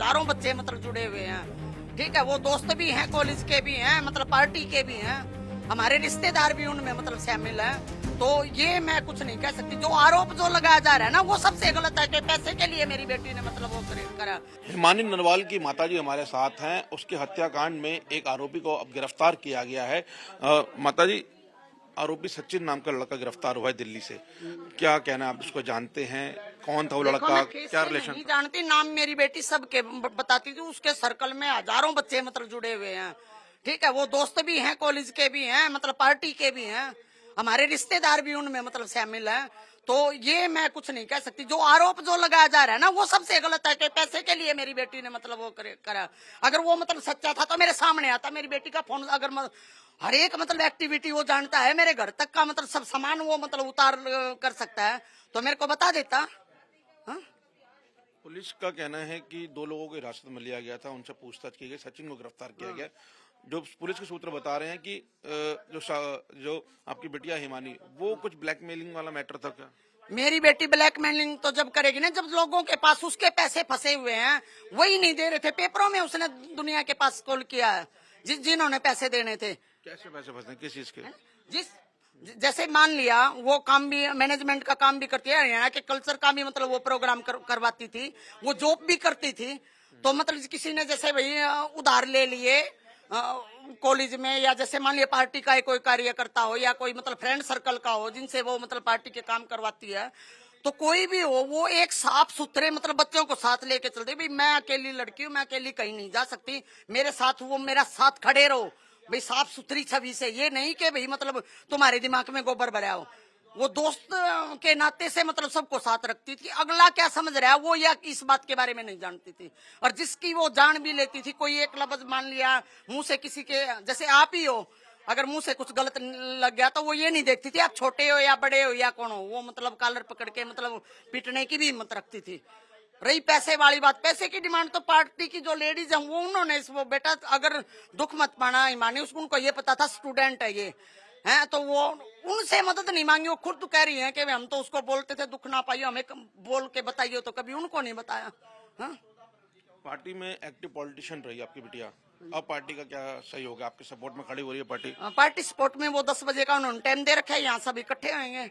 हजारों बच्चे मतलब जुड़े हुए हैं, ठीक है। वो दोस्त भी हैं, कॉलेज के भी हैं, मतलब पार्टी के भी हैं, हमारे रिश्तेदार भी उनमें मतलब शामिल हैं। तो ये मैं कुछ नहीं कह सकती। जो आरोप जो लगाया जा रहा है ना, वो सबसे गलत है कि पैसे के लिए मेरी बेटी ने मतलब वो करा। हिमानी नरवाल की माताजी हमारे साथ हैं। उसके हत्याकांड में एक आरोपी को अब गिरफ्तार किया गया है। माताजी, आरोपी सचिन नाम का लड़का गिरफ्तार हुआ है दिल्ली से, क्या कहना है? आप उसको जानते हैं? कौन था वो देखो, लड़का, मैं फेस क्या से रिलेशन नहीं था? जानती, नाम मेरी बेटी सबके बताती थी। उसके सर्कल में हजारों बच्चे मतलब जुड़े हुए हैं, ठीक है। वो दोस्त भी हैं, कॉलेज के भी हैं, मतलब पार्टी के भी हैं, हमारे रिश्तेदार भी उनमें मतलब शामिल हैं। तो ये मैं कुछ नहीं कह सकती। जो आरोप जो लगाया जा रहा है ना, वो सबसे गलत है कि पैसे के लिए मेरी बेटी ने मतलब वो करा। अगर वो मतलब सच्चा था तो मेरे सामने आता। मेरी बेटी का फोन अगर हर एक मतलब एक्टिविटी वो जानता है, मेरे घर तक का मतलब सब सामान वो मतलब उतार कर सकता है, तो मेरे को बता देता। हाँ? पुलिस का कहना है कि दो लोगों को हिरासत में लिया गया था, उनसे पूछताछ की गई, सचिन को गिरफ्तार किया गया। जो पुलिस के सूत्र बता रहे हैं कि जो आपकी बिटिया हिमानी, वो कुछ ब्लैकमेलिंग वाला मैटर था क्या? मेरी बेटी ब्लैकमेलिंग तो जब करेगी ना, जब लोगों के पास उसके पैसे फंसे हुए हैं, वही नहीं दे रहे थे। पेपरों में उसने दुनिया के पास कॉल किया है, जिन्होंने पैसे देने थे। कैसे पैसे फंसे, किस चीज के? जिस जैसे मान लिया, वो काम भी मैनेजमेंट का काम भी करती है, हरियाणा के कल्चर का भी मतलब वो प्रोग्राम करवाती थी, वो जॉब भी करती थी। तो मतलब किसी ने जैसे भाई उधार ले लिए कॉलेज में, या जैसे मान लिया पार्टी का कोई कार्यकर्ता हो या कोई मतलब फ्रेंड सर्कल का हो, जिनसे वो मतलब पार्टी के काम करवाती है। तो कोई भी हो, वो एक साफ सुथरे मतलब बच्चों को साथ लेके चलते। भाई मैं अकेली लड़की हूँ, मैं अकेली कहीं नहीं जा सकती, मेरे साथ वो मेरा साथ खड़े रहो भाई, साफ सुथरी छवि से। ये नहीं कि भाई मतलब तुम्हारे दिमाग में गोबर भरा हो। वो दोस्त के नाते से मतलब सबको साथ रखती थी। अगला क्या समझ रहा है वो, या इस बात के बारे में नहीं जानती थी। और जिसकी वो जान भी लेती थी, कोई एक लफ्ज मान लिया मुंह से किसी के, जैसे आप ही हो, अगर मुंह से कुछ गलत लग गया तो वो ये नहीं देखती थी आप छोटे हो या बड़े हो या कौन हो। वो मतलब कॉलर पकड़ के मतलब पीटने की भी हिम्मत रखती थी। रही पैसे वाली बात, पैसे की डिमांड तो पार्टी की जो लेडीज हैं वो उन्होंने वो बेटा अगर दुख मत पाना ईमानी, उनको ये पता था स्टूडेंट है ये है, तो वो उनसे मदद नहीं मांगी। वो खुद तो कह रही है कि हम तो उसको बोलते थे दुख ना पाइयो, हमें बोल के बताइए, तो कभी उनको नहीं बताया। हाँ? पार्टी में एक्टिव पॉलिटिशियन रही आपकी बिटिया, अब पार्टी का क्या सही होगा? आपके सपोर्ट में खड़ी हो रही है पार्टी? पार्टी स्पॉट में वो 10 बजे का उन्होंने टाइम दे रखा है, यहाँ सब इकट्ठे होंगे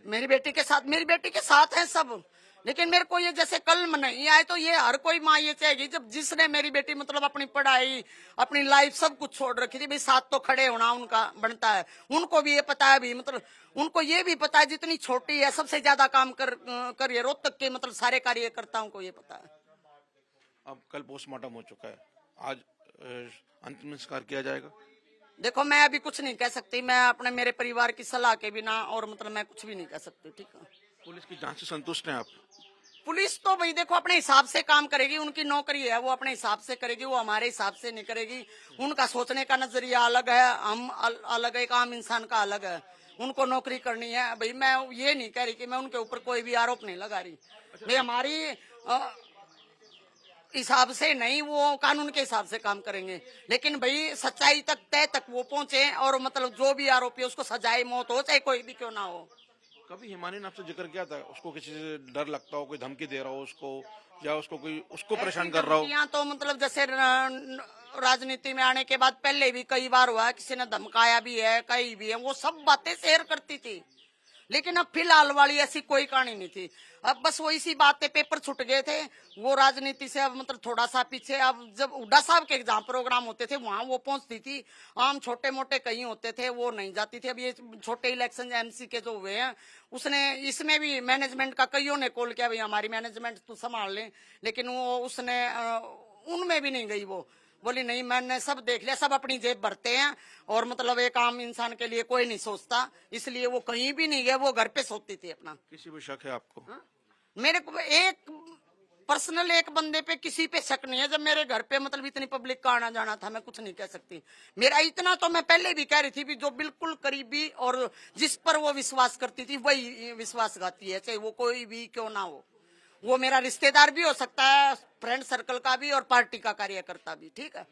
मेरी बेटी के साथ। मेरी बेटी के साथ है सब। लेकिन मेरे को ये जैसे कल नहीं आए तो ये हर कोई माँ ये चाहेगी, जब जिसने मेरी बेटी मतलब अपनी पढ़ाई अपनी लाइफ सब कुछ छोड़ रखी थी, भाई साथ तो खड़े होना उनका बनता है। उनको भी ये पता है भी, मतलब उनको ये भी पता है जितनी छोटी है सबसे ज्यादा काम करिए रोहतक के मतलब सारे कार्यकर्ताओं को ये पता है। अब कल पोस्टमार्टम हो चुका है, आज अंतिम संस्कार किया जाएगा। देखो, मैं अभी कुछ नहीं कह सकती, मैं अपने मेरे परिवार की सलाह के बिना और मतलब मैं कुछ भी नहीं कह सकती, ठीक है। पुलिस की जांच से संतुष्ट हैं आप? पुलिस तो भाई देखो अपने हिसाब से काम करेगी, उनकी नौकरी है, वो अपने हिसाब से करेगी, वो हमारे हिसाब से नहीं करेगी। उनका सोचने का नजरिया अलग है, हम अलग है, एक आम इंसान का अलग है। उनको नौकरी करनी है भाई। मैं ये नहीं कह रही कि मैं उनके ऊपर कोई भी आरोप नहीं लगा रही भाई। हमारी हिसाब से नहीं, वो कानून के हिसाब से काम करेंगे। लेकिन भाई सच्चाई तक तय तक वो पहुंचे, और मतलब जो भी आरोपी है उसको सजाए मौत हो, चाहे कोई भी क्यों ना हो। कभी हिमानी ने आपसे जिक्र किया था उसको किसी से डर लगता हो, कोई धमकी दे रहा हो उसको, या उसको कोई उसको परेशान कर रहा हो? यहाँ तो मतलब जैसे राजनीति में आने के बाद पहले भी कई बार हुआ, किसी ने धमकाया भी है, कई भी है, वो सब बातें शेयर करती थी। लेकिन अब फिलहाल वाली ऐसी कोई कहानी नहीं थी। अब बस वो इसी बात पे पेपर छूट गए थे, वो राजनीति से अब मतलब थोड़ा सा पीछे। अब जब हुड्डा साहब के जहाँ प्रोग्राम होते थे वहां वो पहुंचती थी, आम छोटे मोटे कहीं होते थे वो नहीं जाती थी। अब ये छोटे इलेक्शन एमसी के जो हुए हैं, उसने इसमें भी मैनेजमेंट का कईयों ने कॉल किया भाई हमारी मैनेजमेंट तो संभाल ले, लेकिन वो उसने उनमें भी नहीं गई। वो बोली नहीं, मैंने सब देख लिया, सब अपनी जेब भरते हैं, और मतलब एक आम इंसान के लिए कोई नहीं सोचता, इसलिए वो कहीं भी नहीं गए, वो घर पे सोती थी अपना। किसी पे शक है आपको? हा? मेरे को एक पर्सनल एक बंदे पे किसी पे शक नहीं है। जब मेरे घर पे मतलब इतनी पब्लिक का आना जाना था, मैं कुछ नहीं कह सकती। मेरा इतना तो मैं पहले भी कह रही थी भी, जो बिल्कुल करीबी और जिस पर वो विश्वास करती थी वही विश्वासघाती है, चाहे वो कोई भी क्यों ना हो। वो मेरा रिश्तेदार भी हो सकता है, फ्रेंड सर्कल का भी, और पार्टी का कार्यकर्ता भी, ठीक है।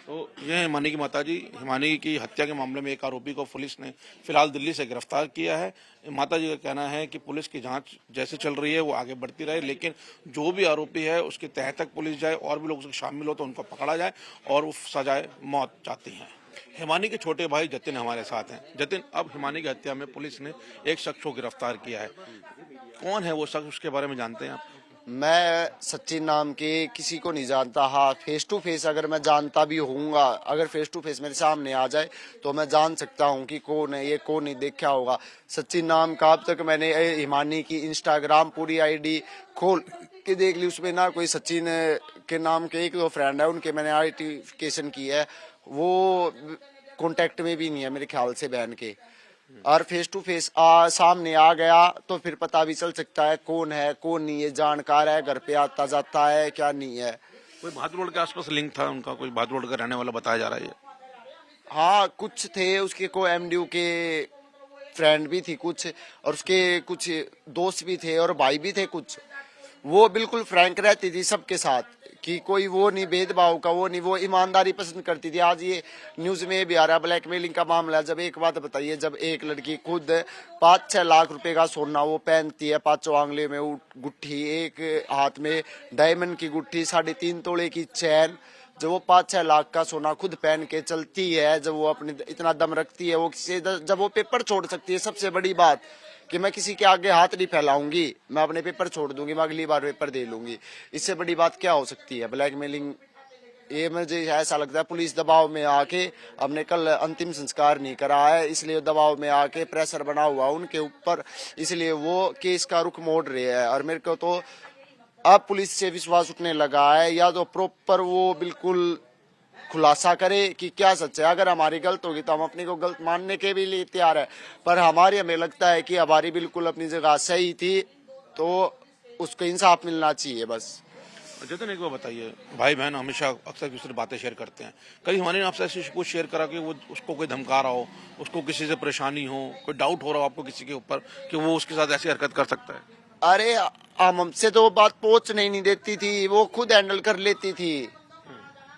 तो ये हिमानी की माताजी, हिमानी की हत्या के मामले में एक आरोपी को पुलिस ने फिलहाल दिल्ली से गिरफ्तार किया है। माताजी का कहना है कि पुलिस की जांच जैसे चल रही है वो आगे बढ़ती रहे, लेकिन जो भी आरोपी है उसके तह तक पुलिस जाए और भी लोग उसमें शामिल हो तो उनको पकड़ा जाए और वो सजाए मौत चाहती हैं। हिमानी के छोटे भाई जतिन हमारे साथ हैं। जतिन, अब हिमानी की हत्या में पुलिस ने एक शख्स को गिरफ्तार किया है, कौन है वो शख्स, उसके बारे में जानते हैं आप? मैं सचिन नाम के किसी को नहीं जानता। हाँ, फेस टू फेस अगर मैं जानता भी होऊंगा, अगर फेस टू फेस मेरे सामने आ जाए तो मैं जान सकता हूँ कि कौन है ये, कौन नहीं देखा होगा। सचिन नाम का अब तक मैंने हिमानी की इंस्टाग्राम पूरी आईडी खोल के देख ली, उसमें ना कोई सचिन के नाम के एक दो फ्रेंड है, उनके मैंने आइडेंटिफिकेशन की है, वो कांटेक्ट में भी नहीं है मेरे ख्याल से बहन के। और फेस टू फेस सामने आ गया तो फिर पता भी चल सकता है कौन है कौन नहीं है, जानकार है, घर पे आता जाता है क्या नहीं है। कोई भादर रोड के आसपास लिंक था उनका, कोई भादर रोड का रहने वाला बताया जा रहा है ये? हाँ, कुछ थे उसके को एमडीयू के फ्रेंड भी थी कुछ, और उसके कुछ दोस्त भी थे और भाई भी थे कुछ। वो बिल्कुल फ्रैंक रहती थी सबके साथ कि कोई वो नहीं भेदभाव का, वो नहीं, वो ईमानदारी पसंद करती थी। आज ये न्यूज में भी आ रहा है ब्लैकमेलिंग का मामला। जब एक बात बताइए, जब एक लड़की खुद 5-6 लाख रुपए का सोना वो पहनती है, 5 आंगले में गुट्ठी, एक हाथ में डायमंड की गुट्ठी, 3.5 तोले की चैन, जब वो 5-6 लाख का सोना खुद पहन के चलती है, जब वो अपने इतना दम रखती है, वो किसी जब वो पेपर छोड़ सकती है, सबसे बड़ी बात कि मैं किसी के आगे हाथ नहीं फैलाऊंगी, मैं अपने पेपर छोड़ दूंगी, मैं अगली बार पेपर दे लूंगी, इससे बड़ी बात क्या हो सकती है? ब्लैकमेलिंग, ये मुझे ऐसा लगता है पुलिस दबाव में आके, हमने कल अंतिम संस्कार नहीं करा है इसलिए दबाव में आके प्रेशर बना हुआ उनके ऊपर, इसलिए वो केस का रुख मोड़ रहे हैं। और मेरे को तो अब पुलिस से विश्वास उठने लगा है, या तो प्रॉपर वो बिल्कुल खुलासा करे कि क्या सच है। अगर हमारी गलत होगी तो हम अपने को गलत मानने के भी लिए तैयार है, पर हमें लगता है कि हमारी बिल्कुल अपनी जगह सही थी, तो उसको इंसाफ मिलना चाहिए बस। जतिन, एक बार बताइए, भाई बहन हमेशा अक्सर दूसरी बातें शेयर करते हैं, कभी हमारे आपसे ऐसी कुछ शेयर करा कि वो उसको कोई धमका रहा हो, उसको किसी से परेशानी हो, कोई डाउट हो रहा हो आपको किसी के ऊपर कि वो उसके साथ ऐसी हरकत कर सकता है? अरे हमसे तो वो बात पहुंचने ही नहीं देती थी, वो खुद हैंडल कर लेती थी,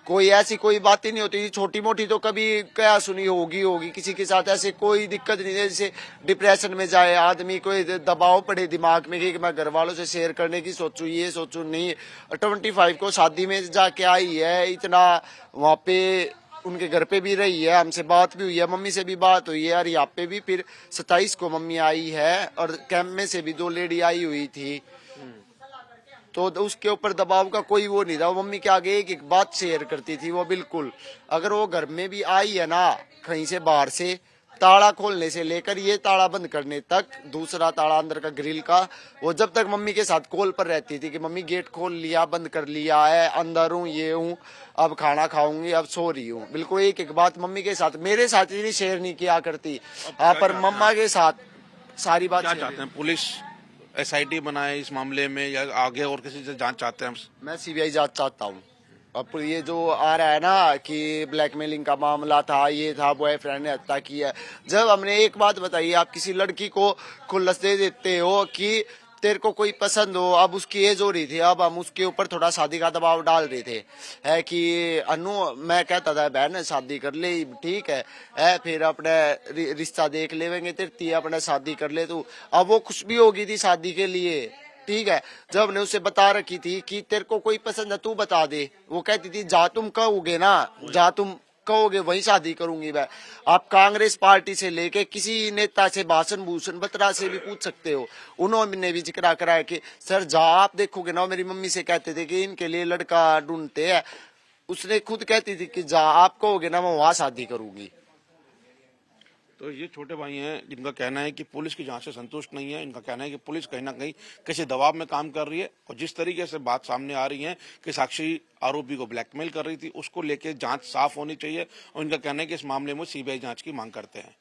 कोई ऐसी कोई बात ही नहीं होती थी। छोटी मोटी तो कभी क्या सुनी होगी किसी के साथ, ऐसे कोई दिक्कत नहीं है। जैसे डिप्रेशन में जाए आदमी, कोई दबाव पड़े दिमाग में कि मैं घर वालों से शेयर करने की सोचूं, ये सोचूं, नहीं। 25 को शादी में जाके आई है, इतना वहाँ पे उनके घर पे भी रही है, हमसे बात भी हुई है, मम्मी से भी बात हुई है, और यहाँ पे भी फिर 27 को मम्मी आई है, और कैंप में से भी 2 लेडी आई हुई थी, तो उसके ऊपर दबाव का कोई वो नहीं था। वो मम्मी के आगे एक बात शेयर करती थी, वो बिल्कुल, अगर वो घर में भी आई है ना कहीं से बाहर से, ताला खोलने से लेकर ये ताला बंद करने तक, दूसरा ताला अंदर का ग्रिल का, वो जब तक मम्मी के साथ कॉल पर रहती थी कि मम्मी गेट खोल लिया, बंद कर लिया है, अंदर हूँ, ये हूँ, अब खाना खाऊंगी, अब सो रही हूँ, बिल्कुल एक बात मम्मी के साथ, मेरे साथ ही शेयर नहीं किया करती, हाँ, पर मम्मा के साथ सारी बात। क्या चाहते हैं, पुलिस एसआईटी बनाए इस मामले में या आगे और किसी से जांच चाहते हैं? मैं सीबीआई जांच चाहता हूँ। अब ये जो आ रहा है ना कि ब्लैकमेलिंग का मामला था, ये था, बॉयफ्रेंड ने हत्या की है, जब हमने एक बात बताई, आप किसी लड़की को खुल्लस दे देते हो कि तेरे को कोई पसंद हो, अब उसकी एज हो रही थी, अब हम उसके ऊपर थोड़ा शादी का दबाव डाल रहे थे, है कि अनु, मैं कहता था बहन शादी कर ले, ठीक है फिर अपने रिश्ता देख लेंगे, तेरी अपने शादी कर ले तू। अब वो खुश भी हो गई थी शादी के लिए, ठीक है, जब हमने उसे बता रखी थी कि तेरे को कोई पसंद है तू बता दे, वो कहती थी जा तुम कहोगे ना, जा तुम कहोगे वही शादी करूंगी मैं। आप कांग्रेस पार्टी से लेके किसी नेता से, भाषण भूषण बत्रा से भी पूछ सकते हो, उन्होंने भी जिक्र करा है कि सर जा आप देखोगे ना, मेरी मम्मी से कहते थे कि इनके लिए लड़का ढूंढते हैं, उसने खुद कहती थी कि जा आप कहोगे ना मैं वहां शादी करूंगी। तो ये छोटे भाई हैं जिनका कहना है कि पुलिस की जांच से संतुष्ट नहीं है। इनका कहना है कि पुलिस कहीं ना कहीं किसी दबाव में काम कर रही है, और जिस तरीके से बात सामने आ रही है कि साक्षी आरोपी को ब्लैकमेल कर रही थी, उसको लेकर जांच साफ होनी चाहिए, और इनका कहना है कि इस मामले में सीबीआई जांच की मांग करते हैं।